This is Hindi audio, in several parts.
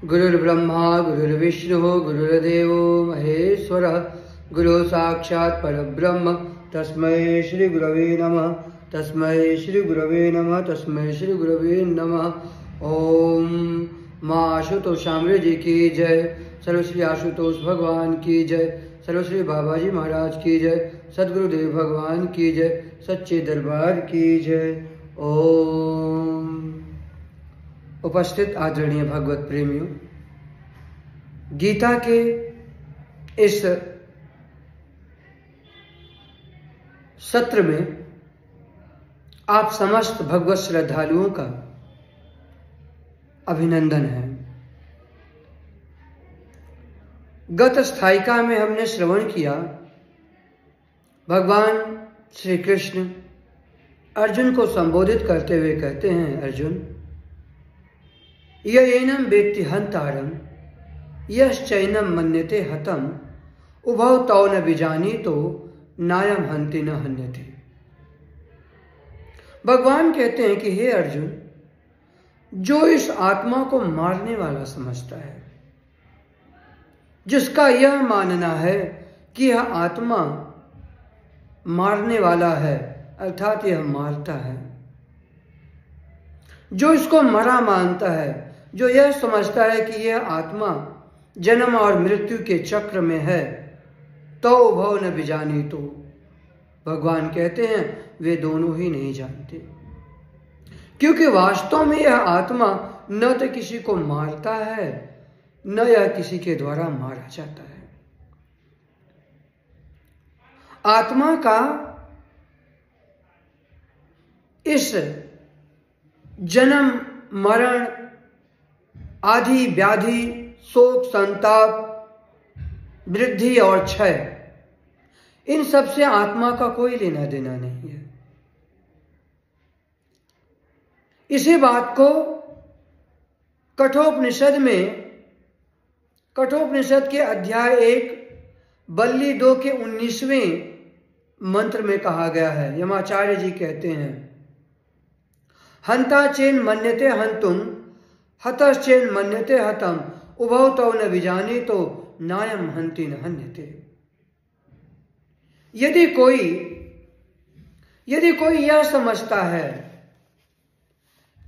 गुरुर्ब्रह्मा गुरुर्विष्णु गुरुर्देवो महेश्वरः गुरु साक्षात् परब्रह्म तस्मै श्री गुरवे नमः तस्मै श्री गुरवे नमः तस्मै श्री गुरवे नमः। ओम माँ आशुतोष शामरे जी की जय, सर्वश्री आशुतोष भगवान की जय, सर्वश्री बाबा जी महाराज की जय, सद्गुरुदेव भगवान की जय, सच्चे दरबार की जय। ओम। उपस्थित आदरणीय भगवत प्रेमियों, गीता के इस सत्र में आप समस्त भगवत श्रद्धालुओं का अभिनंदन है। गत स्थायिका में हमने श्रवण किया, भगवान श्री कृष्ण अर्जुन को संबोधित करते हुए कहते हैं, अर्जुन येनम वेत्ति हंतारम यश्चैनम मन्यते हतम उभौ तौ न विजानीतो नायम हंति न हन्यते। भगवान कहते हैं कि हे अर्जुन, जो इस आत्मा को मारने वाला समझता है, जिसका यह मानना है कि यह आत्मा मारने वाला है, अर्थात यह मारता है, जो इसको मरा मानता है, जो यह समझता है कि यह आत्मा जन्म और मृत्यु के चक्र में है, तो उभौ न विजानी, तो भगवान कहते हैं वे दोनों ही नहीं जानते, क्योंकि वास्तव में यह आत्मा न तो किसी को मारता है न यह किसी के द्वारा मारा जाता है। आत्मा का इस जन्म मरण आदि व्याधि शोक संताप वृद्धि और क्षय, इन सब से आत्मा का कोई लेना देना नहीं है। इसी बात को कठोपनिषद में, कठोपनिषद के अध्याय 1 बल्ली 2 के 19वें मंत्र में कहा गया है। यमाचार्य जी कहते हैं, हंता चेन मन्यते हंतुम हतश्चेन मन्यते हतम उभौ तौ न विजानी तो नायम हंति न हन्यते। यदि कोई यह समझता है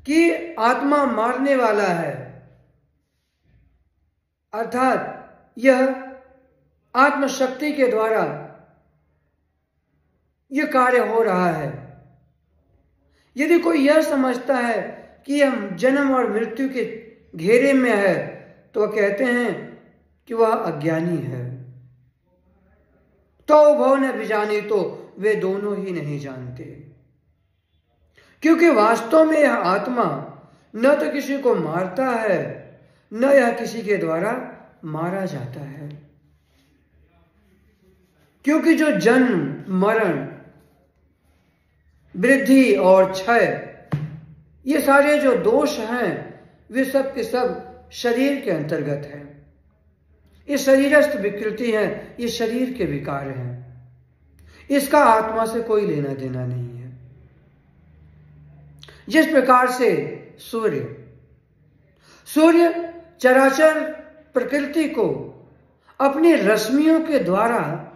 कि आत्मा मारने वाला है, अर्थात यह आत्मशक्ति के द्वारा यह कार्य हो रहा है, यदि कोई यह समझता है कि यह जन्म और मृत्यु के घेरे में है, तो वह कहते हैं कि वह अज्ञानी है। तो उभौ न विजानी, तो वे दोनों ही नहीं जानते, क्योंकि वास्तव में यह आत्मा न तो किसी को मारता है न यह किसी के द्वारा मारा जाता है। क्योंकि जो जन्म मरण वृद्धि और क्षय, ये सारे जो दोष हैं, वे सब के सब शरीर के अंतर्गत हैं। ये शरीरस्थ विकृति है, ये शरीर के विकार हैं, इसका आत्मा से कोई लेना देना नहीं है। जिस प्रकार से सूर्य चराचर प्रकृति को अपनी रश्मियों के द्वारा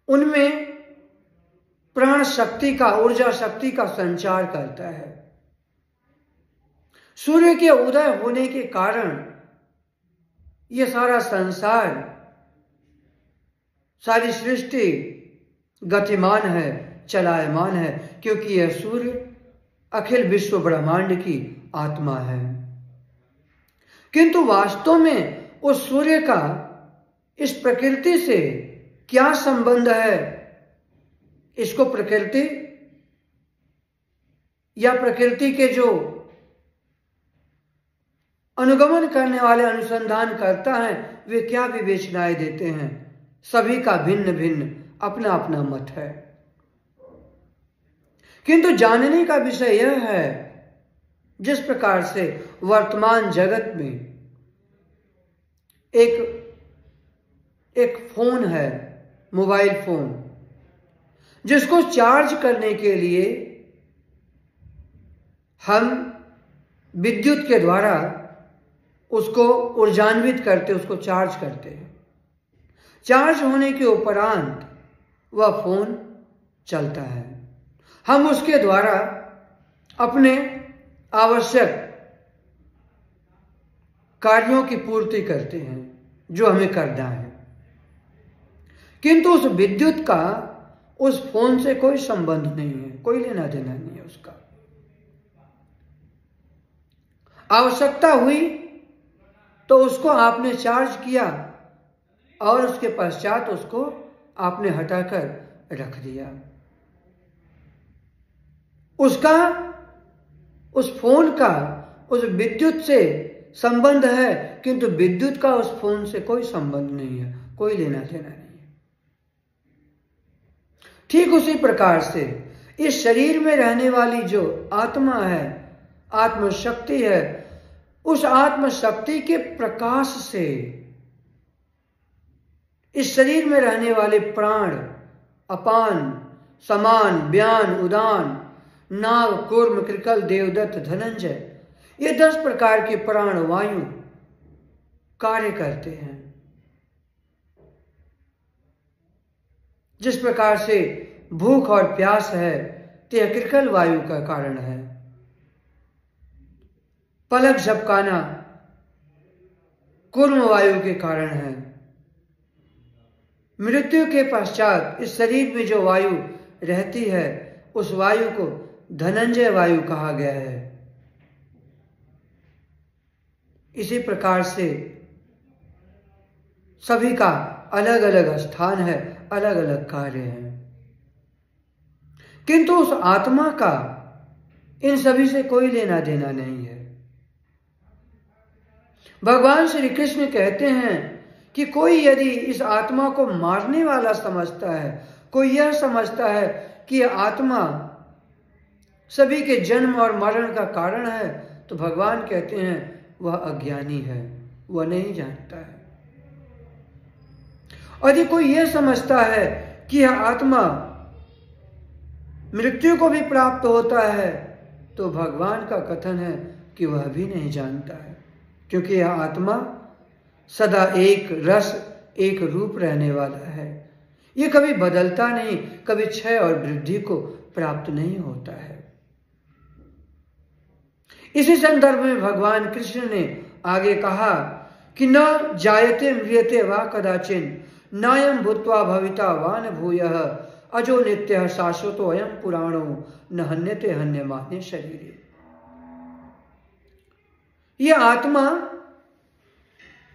उनमें प्राण शक्ति का, ऊर्जा शक्ति का संचार करता है। सूर्य के उदय होने के कारण ये सारा संसार, सारी सृष्टि गतिमान है, चलायमान है, क्योंकि यह सूर्य अखिल विश्व ब्रह्मांड की आत्मा है। किंतु वास्तव में उस सूर्य का इस प्रकृति से क्या संबंध है, इसको प्रकृति या प्रकृति के जो अनुगमन करने वाले अनुसंधान करता है, वे क्या विवेचनाएं देते हैं, सभी का भिन्न भिन्न अपना अपना मत है। किंतु जानने का विषय यह है, जिस प्रकार से वर्तमान जगत में एक फोन है, मोबाइल फोन, जिसको चार्ज करने के लिए हम विद्युत के द्वारा उसको ऊर्जान्वित करते, उसको चार्ज करते हैं। चार्ज होने के उपरांत वह फोन चलता है। हम उसके द्वारा अपने आवश्यक कार्यों की पूर्ति करते हैं जो हमें करना है, किंतु उस विद्युत का उस फोन से कोई संबंध नहीं है, कोई लेना देना नहीं है उसका। आवश्यकता हुई तो उसको आपने चार्ज किया और उसके पश्चात उसको आपने हटाकर रख दिया। उसका, उस फोन का उस विद्युत से संबंध है, किंतु विद्युत का उस फोन से कोई संबंध नहीं है, कोई लेना देना नहीं है। ठीक उसी प्रकार से इस शरीर में रहने वाली जो आत्मा है, आत्मशक्ति है, उस आत्मशक्ति के प्रकाश से इस शरीर में रहने वाले प्राण, अपान, समान, व्यान, उदान, नाग, कूर्म, कृकल, देवदत्त, धनंजय, ये 10 प्रकार के प्राण वायु कार्य करते हैं। जिस प्रकार से भूख और प्यास है, तो यह कृकल वायु का कारण है। पलक झपकाना कूर्म वायु के कारण है। मृत्यु के पश्चात इस शरीर में जो वायु रहती है, उस वायु को धनंजय वायु कहा गया है। इसी प्रकार से सभी का अलग अलग स्थान है, अलग अलग कार्य है, किंतु उस आत्मा का इन सभी से कोई लेना देना नहीं है। भगवान श्री कृष्ण कहते हैं कि कोई यदि इस आत्मा को मारने वाला समझता है, कोई यह समझता है कि यह आत्मा सभी के जन्म और मरण का कारण है, तो भगवान कहते हैं वह अज्ञानी है, वह नहीं जानता है। और यदि कोई यह समझता है कि यह आत्मा मृत्यु को भी प्राप्त होता है, तो भगवान का कथन है कि वह भी नहीं जानता है, क्योंकि यह आत्मा सदा एक रस, एक रूप रहने वाला है। यह कभी बदलता नहीं, कभी क्षय और वृद्धि को प्राप्त नहीं होता है। इसी संदर्भ में भगवान कृष्ण ने आगे कहा कि न जायते म्रियते वा कदाचिन नायम भूत्वा भविता वा न भूयः अजो नित्यः शाश्वतो अयं पुराणो न हन्यते हन्यमाने शरीरे। यह आत्मा,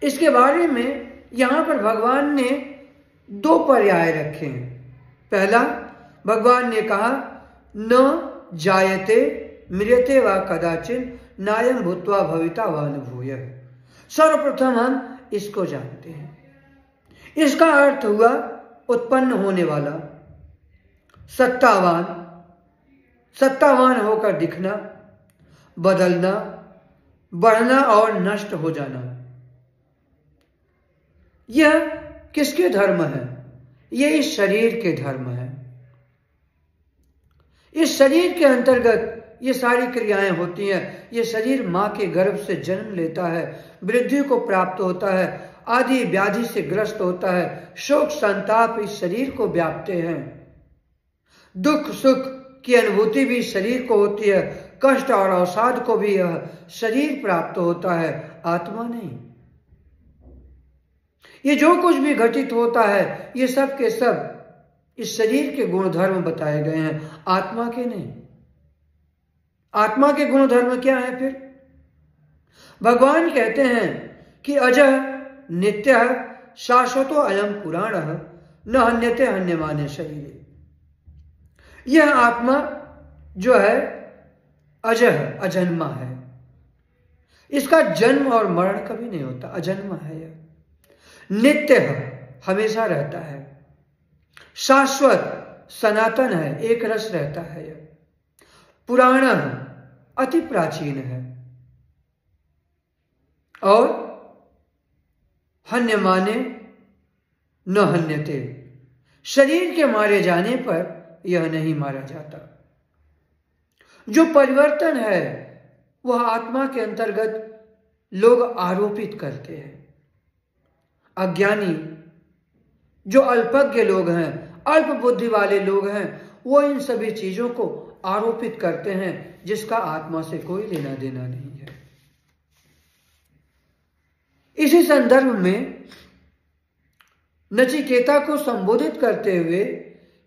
इसके बारे में यहां पर भगवान ने 2 पर्याय रखे हैं। पहला, भगवान ने कहा न जायते म्रियते वा कदाचिन नायम भूत्वा भविता वा न भूयः। सर्वप्रथम हम इसको जानते हैं। इसका अर्थ हुआ उत्पन्न होने वाला, सत्तावान, सत्तावान होकर दिखना, बदलना, बढ़ना और नष्ट हो जाना। यह किसके धर्म है? यह इस शरीर के धर्म है। इस शरीर के अंतर्गत ये सारी क्रियाएं होती हैं। ये शरीर मां के गर्भ से जन्म लेता है, वृद्धि को प्राप्त होता है, आदि व्याधि से ग्रस्त होता है, शोक संताप इस शरीर को व्यापते हैं, दुख सुख की अनुभूति भी शरीर को होती है, कष्ट और अवसाद को भी यह शरीर प्राप्त होता है, आत्मा नहीं। ये जो कुछ भी घटित होता है, ये सब के सब इस शरीर के गुणधर्म बताए गए हैं, आत्मा के नहीं। आत्मा के गुणधर्म क्या है फिर? भगवान कहते हैं कि अजः नित्यः शाश्वतो अयं पुराणः न हन्यते हन्यमाने शरीरे। यह आत्मा जो है अजह, अजन्मा है। इसका जन्म और मरण कभी नहीं होता, अजन्मा है। यह नित्य है, हमेशा रहता है, शाश्वत सनातन है, एक रस रहता है। यह पुराण है, अति प्राचीन है, और हन्य माने न हन्यते, शरीर के मारे जाने पर यह नहीं मारा जाता। जो परिवर्तन है वह आत्मा के अंतर्गत लोग आरोपित करते हैं। अज्ञानी, जो अल्पज्ञ लोग हैं, अल्प बुद्धि वाले लोग हैं, वो इन सभी चीजों को आरोपित करते हैं जिसका आत्मा से कोई लेना देना नहीं है। इसी संदर्भ में नचिकेता को संबोधित करते हुए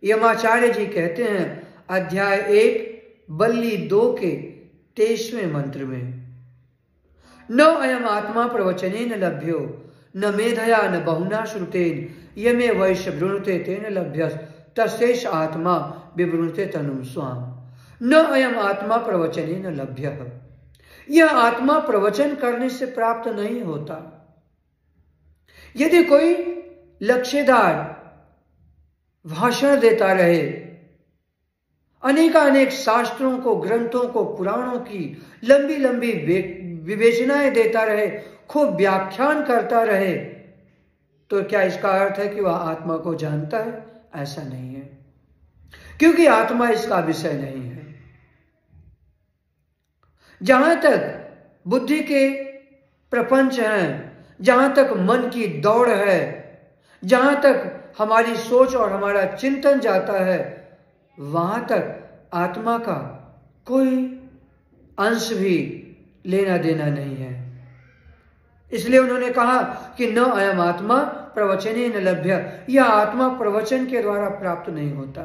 यमाचार्य जी कहते हैं, अध्याय 1 बल्ली 2 के 23वें मंत्र में, न अयम आत्मा प्रवचनेन लभ्यो न मेधया न बहुना श्रुतेन यमे वैश्य वृणुते तेन लभ्यस तस्यैष आत्मा विवृणुते तनुं स्वाम। न अयम आत्मा प्रवचनेन लभ्यः, यह आत्मा प्रवचन करने से प्राप्त नहीं होता। यदि कोई लक्ष्यदार भाषण देता रहे, अनेकानेक शास्त्रों को, ग्रंथों को, पुराणों की लंबी लंबी विवेचनाएं देता रहे, खूब व्याख्यान करता रहे, तो क्या इसका अर्थ है कि वह आत्मा को जानता है? ऐसा नहीं है, क्योंकि आत्मा इसका विषय नहीं है। जहां तक बुद्धि के प्रपंच हैं, जहां तक मन की दौड़ है, जहां तक हमारी सोच और हमारा चिंतन जाता है, वहां तक आत्मा का कोई अंश भी लेना देना नहीं है। इसलिए उन्होंने कहा कि न अयम आत्मा प्रवचने न लभ्य, यह आत्मा प्रवचन के द्वारा प्राप्त नहीं होता।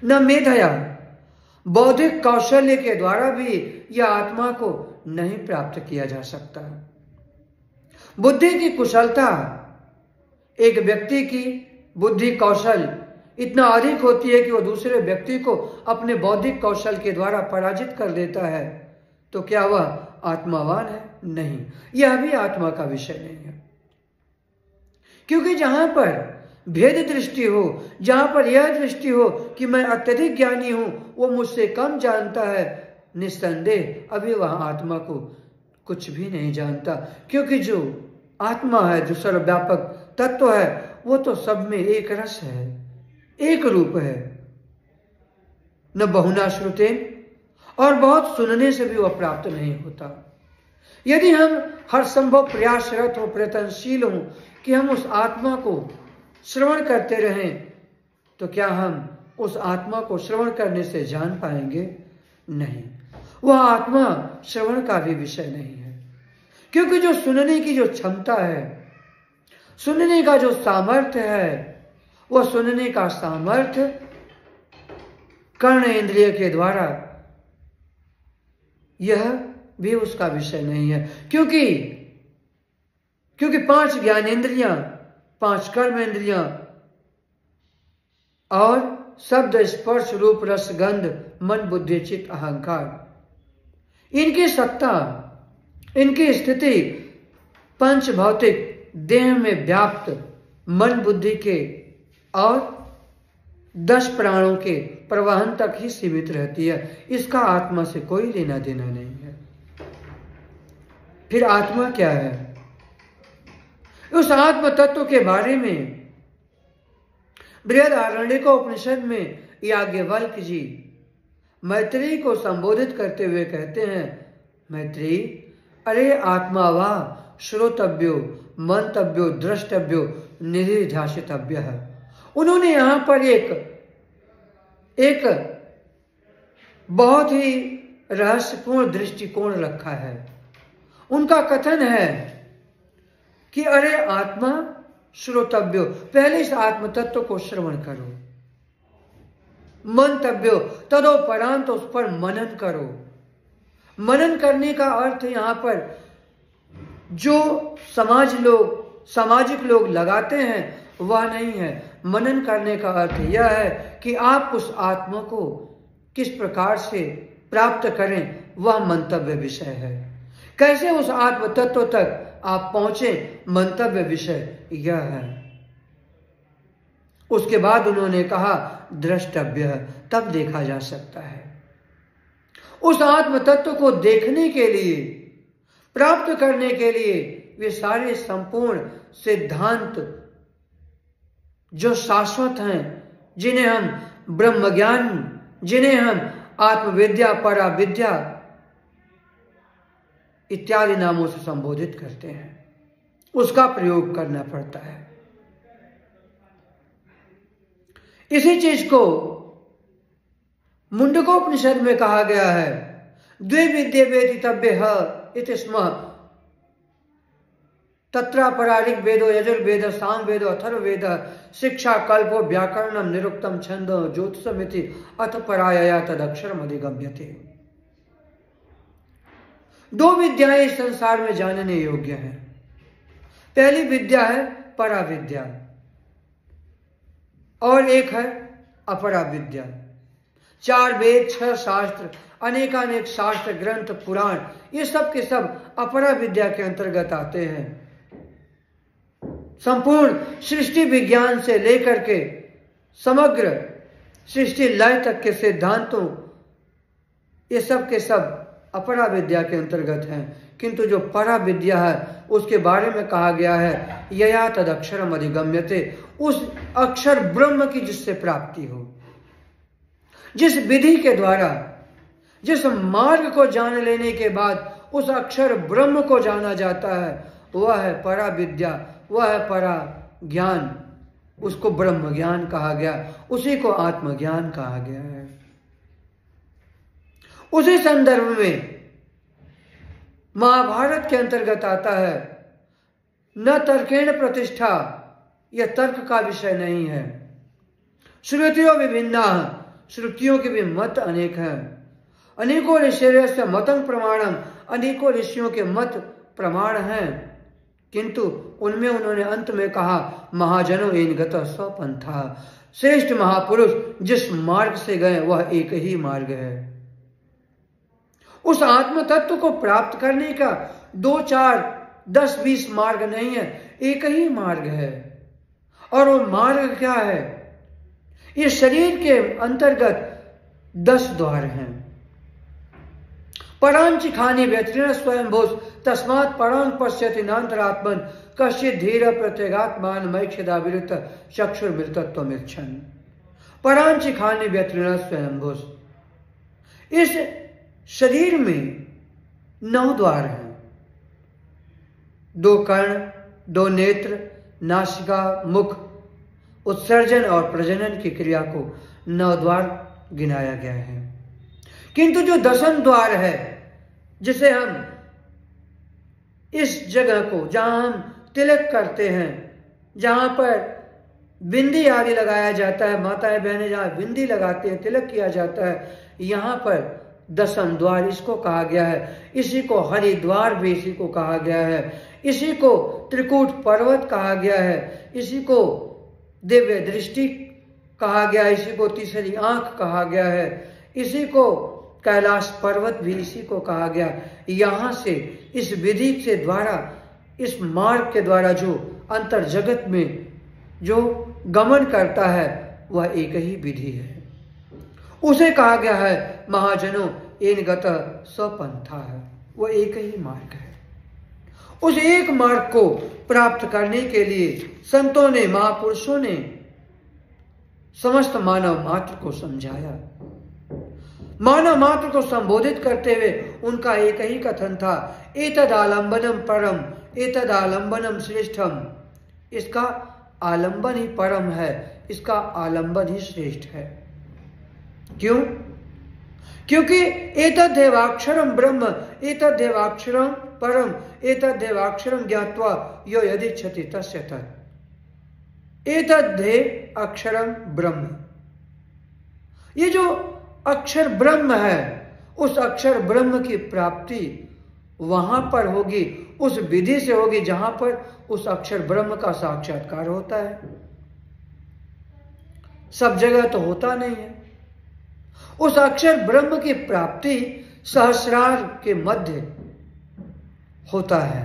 न मेधया, बौद्धिक कौशल्य के द्वारा भी यह आत्मा को नहीं प्राप्त किया जा सकता। बुद्धि की कुशलता, एक व्यक्ति की बुद्धि कौशल इतना अधिक होती है कि वह दूसरे व्यक्ति को अपने बौद्धिक कौशल के द्वारा पराजित कर देता है, तो क्या वह आत्मावान है? नहीं, यह भी आत्मा का विषय नहीं है। क्योंकि जहां पर भेद दृष्टि हो, जहां पर यह दृष्टि हो कि मैं अत्यधिक ज्ञानी हूं, वो मुझसे कम जानता है, निस्संदेह अभी वह आत्मा को कुछ भी नहीं जानता। क्योंकि जो आत्मा है, जो सर्वव्यापक तत्व है, वो तो सब में एक रस है, एक रूप है। न बहुना श्रुतेन, और बहुत सुनने से भी वह प्राप्त नहीं होता। यदि हम हर संभव प्रयासरत हो, प्रयत्नशील हो कि हम उस आत्मा को श्रवण करते रहें, तो क्या हम उस आत्मा को श्रवण करने से जान पाएंगे? नहीं, वह आत्मा श्रवण का भी विषय नहीं है। क्योंकि जो सुनने की जो क्षमता है, सुनने का जो सामर्थ्य है, वह सुनने का सामर्थ्य कर्ण इंद्रिय के द्वारा, यह भी उसका विषय नहीं है। क्योंकि 5 ज्ञानेंद्रियां, 5 कर्म इंद्रियां और शब्द, स्पर्श, रूप, रस, गंध, मन, बुद्धि, चित्त, अहंकार, इनकी सत्ता, इनकी स्थिति पंच भौतिक देह में व्याप्त मन, बुद्धि के और 10 प्राणों के प्रवाहन तक ही सीमित रहती है। इसका आत्मा से कोई लेना देना नहीं है। फिर आत्मा क्या है? उस आत्म तत्व के बारे में बृहदारण्यकोपनिषद में याज्ञवल्क्य जी मैत्रेयी को संबोधित करते हुए कहते हैं, मैत्रेयी, अरे आत्मा वा श्रोतव्यो मंतव्यो द्रष्टव्यो निधिध्यासितव्य है। उन्होंने यहां पर एक बहुत ही रहस्यपूर्ण दृष्टिकोण रखा है। उनका कथन है कि अरे आत्मा श्रोतव्यो, पहले इस आत्म तत्व को श्रवण करो, मंतव्यो, तदोपरांत उस पर मनन करो। मनन करने का अर्थ यहां पर जो सामाजिक लोग लगाते हैं वह नहीं है। मनन करने का अर्थ यह है कि आप उस आत्मा को किस प्रकार से प्राप्त करें, वह मंतव्य विषय है। कैसे उस आत्म तत्व तक आप पहुंचे, मंतव्य विषय यह है। उसके बाद उन्होंने कहा द्रष्टव्य, तब देखा जा सकता है। उस आत्म तत्व को देखने के लिए, प्राप्त करने के लिए वे सारे संपूर्ण सिद्धांत जो शाश्वत हैं, जिन्हें हम ब्रह्म ज्ञान, जिन्हें हम आत्मविद्या, पराविद्या इत्यादि नामों से संबोधित करते हैं, उसका प्रयोग करना पड़ता है। इसी चीज को मुंडकोपनिषद में कहा गया है, द्वे विद्ये वेदितव्यः इति स्म तत्र परा ऋग्वेदो यजुर्वेद सामवेदो अथर्ववेद शिक्षा कल्पो व्याकरणम निरुक्तम छंदो ज्योतिषमिति अथ परायया तदक्षरम अधिगम्यते। दो विद्याएं इस संसार में जानने योग्य हैं। पहली विद्या है पराविद्या और एक है अपरा विद्या। 4 वेद, 6 शास्त्र, अनेकानेक शास्त्र ग्रंथ, पुराण, ये सब के सब अपरा विद्या के अंतर्गत आते हैं। संपूर्ण सृष्टि विज्ञान से लेकर के समग्र सृष्टि लय तक के सिद्धांतों, ये सब के सब अपरा विद्या के अंतर्गत हैं। किंतु जो परा विद्या है उसके बारे में कहा गया है यया तदक्षरम अधिगम्यते, उस अक्षर ब्रह्म की जिससे प्राप्ति हो, जिस विधि के द्वारा, जिस मार्ग को जान लेने के बाद उस अक्षर ब्रह्म को जाना जाता है, वह है परा विद्या, वह है परा ज्ञान। उसको ब्रह्म ज्ञान कहा गया, उसी को आत्मज्ञान कहा गया है। उसी संदर्भ में महाभारत के अंतर्गत आता है, न तर्केण प्रतिष्ठा, यह तर्क का विषय नहीं है। श्रुतियों विभिन्ना, श्रुतियों के भी मत अनेक हैं। अनेकों ऋषियों मतंग प्रमाणम, अनेकों ऋषियों के मत प्रमाण हैं, किंतु उनमें उन्होंने अंत में कहा महाजनों इन गतः स्वपंथा, श्रेष्ठ महापुरुष जिस मार्ग से गए वह एक ही मार्ग है। उस आत्म तत्व को प्राप्त करने का 2, 4, 10, 20 मार्ग नहीं है, एक ही मार्ग है। और वो मार्ग क्या है? ये शरीर के अंतर्गत 10 द्वार हैं। परांचि खानी व्यतीर्ण स्वयंभूष तस्मात् परं पश्यति नान्तरात्मन कश्चित् धीर प्रत्यगात्मान मैक्षदा विरुद्ध चक्षुर्मृतत्वमिच्छन्। परांचि खानी व्यतीर्ण स्वयंभूष, इस शरीर में 9 द्वार हैं। 2 कर्ण, 2 नेत्र, नासिका, मुख, उत्सर्जन और प्रजनन की क्रिया को 9 द्वार गिनाया गया है। किंतु जो 10वां द्वार है, जिसे हम इस जगह को, जहां हम तिलक करते हैं, जहां पर बिंदी आदि लगाया जाता है, माताएं बहनें जहां बिंदी लगाते हैं, तिलक किया जाता है, यहां पर 10वां द्वार इसको कहा गया है। इसी को हरिद्वार भी इसी को कहा गया है, इसी को त्रिकूट पर्वत कहा गया है, इसी को दिव्य दृष्टि कहा गया है, इसी को तीसरी आंख कहा गया है, इसी को कैलाश पर्वत भी इसी को कहा गया। यहां से इस विधि से द्वारा, इस मार्ग के द्वारा जो अंतर जगत में जो गमन करता है वह एक ही विधि है। उसे कहा गया है महाजनों येन गतः स्वपंथा है, वह एक ही मार्ग है। उस एक मार्ग को प्राप्त करने के लिए संतों ने, महापुरुषों ने समस्त मानव मात्र को समझाया। मानव मात्र को संबोधित करते हुए उनका एक ही कथन था, एतद आलंबनम परम, एतद आलंबनम श्रेष्ठम। इसका आलंबन ही परम है, इसका आलंबन ही श्रेष्ठ है। क्यों? क्योंकि एतद देवाक्षरम ब्रह्म, एतद देवाक्षरम परम, एतद देवाक्षरम ज्ञात्वा यो यदिच्छति तस्य तत्। एतद देव अक्षरम ब्रह्म, ये जो अक्षर ब्रह्म है, उस अक्षर ब्रह्म की प्राप्ति वहां पर होगी, उस विधि से होगी जहां पर उस अक्षर ब्रह्म का साक्षात्कार होता है। सब जगह तो होता नहीं है। उस अक्षर ब्रह्म की प्राप्ति सहस्रार के मध्य होता है,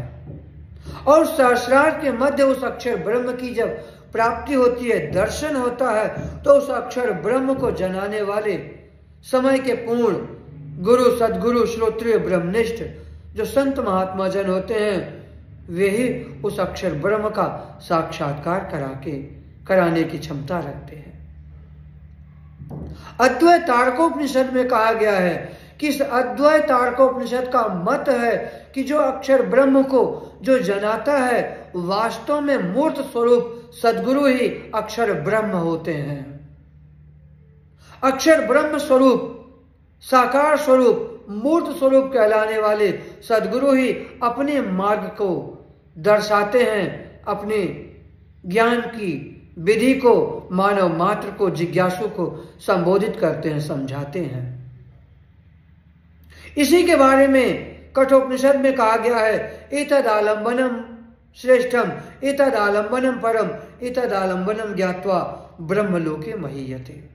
और सहस्रार के मध्य उस अक्षर ब्रह्म की जब प्राप्ति होती है, दर्शन होता है, तो उस अक्षर ब्रह्म को जनाने वाले समय के पूर्ण गुरु, सदगुरु, श्रोत्रिय, ब्रह्मनिष्ठ जो संत महात्मा जन होते हैं, वे ही उस अक्षर ब्रह्म का साक्षात्कार करा के कराने की क्षमता रखते हैं। अद्वैत तारकोपनिषद में कहा गया है कि इस अद्वैत तारकोपनिषद का मत है कि जो अक्षर ब्रह्म को जो जनाता है वास्तव में मूर्त स्वरूप सद्गुरु ही अक्षर ब्रह्म होते हैं। अक्षर ब्रह्म स्वरूप, साकार स्वरूप, मूर्त स्वरूप कहलाने वाले सद्गुरु ही अपने मार्ग को दर्शाते हैं, अपने ज्ञान की विधि को मानव मात्र को, जिज्ञासु को संबोधित करते हैं, समझाते हैं। इसी के बारे में कठोपनिषद में कहा गया है, एतद आलंबनम श्रेष्ठम, एतद आलंबनम परम, एतद आलंबनम ज्ञात्वा ब्रह्मलोके महीयते।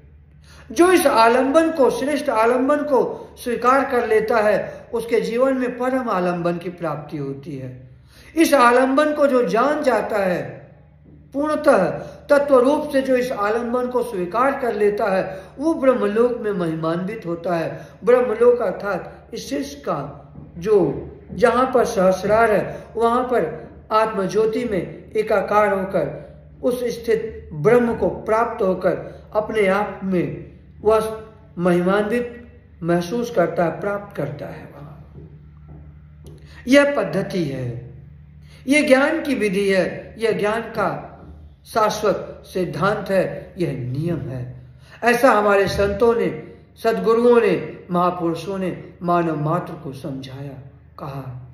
जो इस आलंबन को, श्रेष्ठ आलंबन को स्वीकार कर लेता है उसके जीवन में परम आलंबन की प्राप्ति होती है। इस आलंबन को जो जान जाता है, पूर्णतः तत्व रूप से जो इस आलंबन को स्वीकार कर लेता है वो ब्रह्मलोक में महिमान्वित होता है। ब्रह्मलोक अर्थात इस शिष्य का जो जहां पर सहस्रार है वहां पर आत्मज्योति में एकाकार होकर उस स्थित ब्रह्म को प्राप्त होकर अपने आप में वह महिमान्वित महसूस करता है, प्राप्त करता है। वहां यह पद्धति है, यह ज्ञान की विधि है, यह ज्ञान का शाश्वत सिद्धांत है, यह नियम है। ऐसा हमारे संतों ने, सद्गुरुओं ने, महापुरुषों ने मानव मात्र को समझाया, कहा।